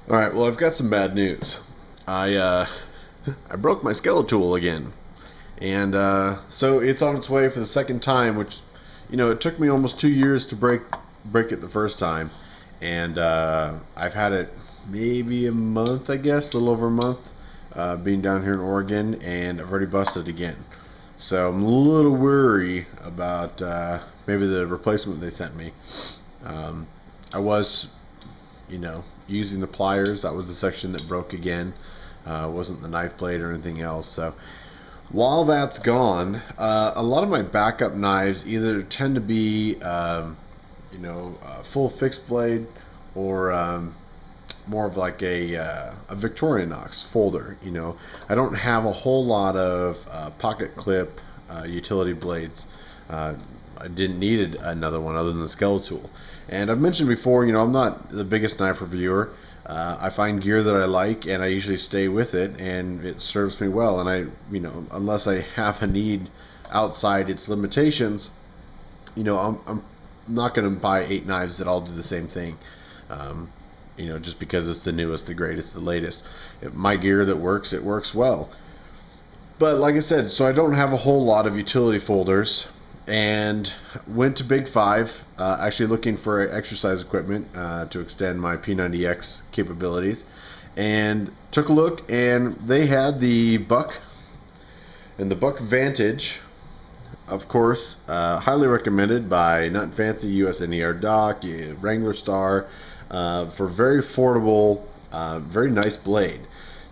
All right, well, I've got some bad news. I I broke my Skeletool again, and so it's on its way for the second time. Which, it took me almost 2 years to break it the first time, and I've had it maybe a month, I guess, a little over a month, being down here in Oregon, and I've already busted again. So I'm a little worried about maybe the replacement they sent me. Um, I was using the pliers. That was the section that broke again. Wasn't the knife blade or anything else. So while that's gone, a lot of my backup knives either tend to be, full fixed blade or more of like a Victorinox folder. I don't have a whole lot of pocket clip utility blades. I didn't need another one other than the Skeletool. And I've mentioned before, I'm not the biggest knife reviewer. I find gear that I like, and I usually stay with it, and it serves me well. And unless I have a need outside its limitations, I'm not going to buy 8 knives that all do the same thing. Just because it's the newest, the greatest, the latest. My gear that works, it works well. But like I said, so I don't have a whole lot of utility folders, and went to Big Five, actually looking for exercise equipment to extend my P90X capabilities, and took a look, and they had the Buck and the Buck Vantage, of course, highly recommended by Nut Fancy, USNER Doc, Wrangler Star, for very affordable, very nice blade.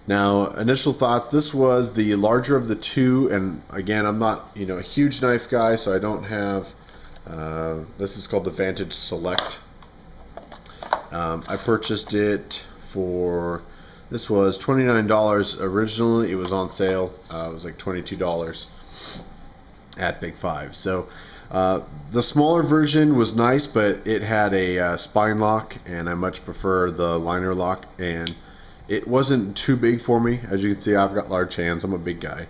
Now, initial thoughts, this was the larger of the two, and again, I'm not, a huge knife guy, so I don't have, this is called the Vantage Select. I purchased it for, this was $29 originally. It was on sale. It was like $22 at Big Five. So the smaller version was nice, but it had a spine lock, and I much prefer the liner lock, and it wasn't too big for me. As you can see, I've got large hands. I'm a big guy.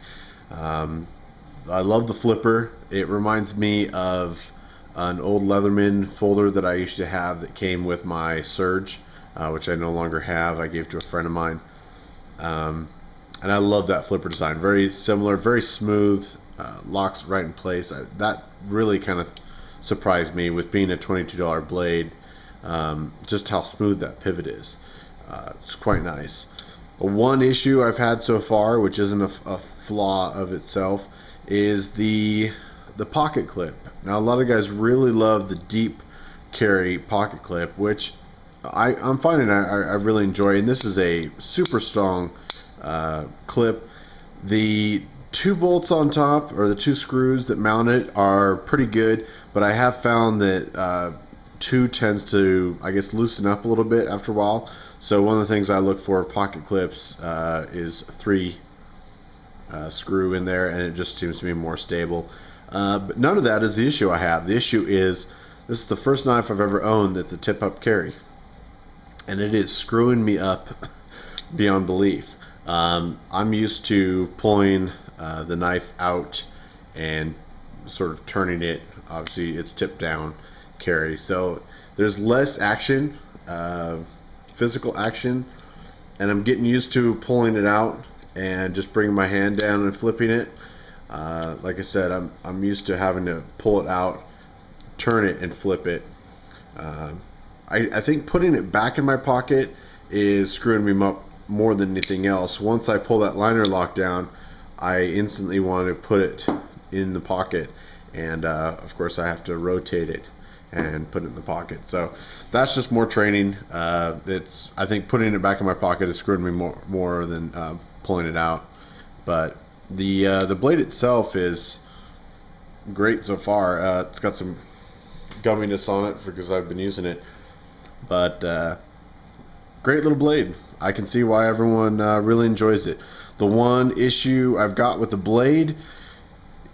I love the flipper. It reminds me of an old Leatherman folder that I used to have that came with my Surge, which I no longer have. I gave to a friend of mine. And I love that flipper design. Very similar, very smooth, locks right in place. That really kind of surprised me with being a $22 blade, just how smooth that pivot is. It's quite nice. One issue I've had so far, which isn't a flaw of itself, is the pocket clip. Now, a lot of guys really love the deep carry pocket clip, which I'm finding I really enjoy. And this is a super strong clip. The two bolts on top, or the two screws that mount it, are pretty good, but I have found that two tends to, I guess, loosen up a little bit after a while. So one of the things I look for pocket clips is 3 screw in there, and it just seems to be more stable. But none of that is the issue I have. The issue is, this is the first knife I've ever owned that's a tip-up carry, and it is screwing me up beyond belief. I'm used to pulling the knife out and sort of turning it. Obviously, it's tip down carry, so there's less action, physical action, and I'm getting used to pulling it out and just bringing my hand down and flipping it. Like I said, I'm used to having to pull it out, turn it, and flip it. I think putting it back in my pocket is screwing me up more than anything else. Once I pull that liner lock down, I instantly want to put it in the pocket, and of course I have to rotate it and put it in the pocket. So that's just more training. I think putting it back in my pocket is screwing me more than pulling it out. But the blade itself is great so far. It's got some gumminess on it because I've been using it, but great little blade. I can see why everyone really enjoys it. The one issue I've got with the blade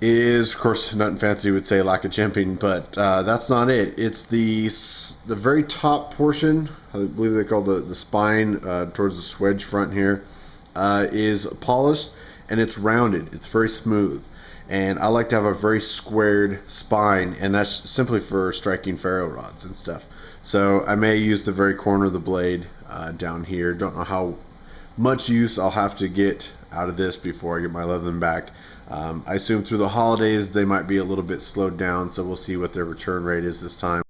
is, of course, Nut and Fancy would say lack of chimping, but that's not it. It's the very top portion, I believe they call the spine towards the swedge front here, is polished, and it's rounded. It's very smooth, and I like to have a very squared spine, and that's simply for striking ferro rods and stuff. So I may use the very corner of the blade down here. Don't know how much use I'll have to get out of this before I get my Leatherman back. I assume through the holidays they might be a little bit slowed down, so we'll see what their return rate is this time.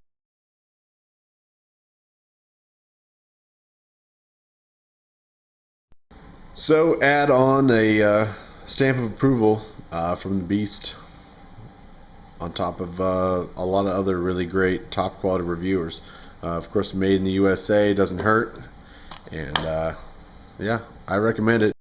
So add on a stamp of approval from the Beast on top of a lot of other really great top quality reviewers. Of course, made in the USA, doesn't hurt, and yeah, I recommend it.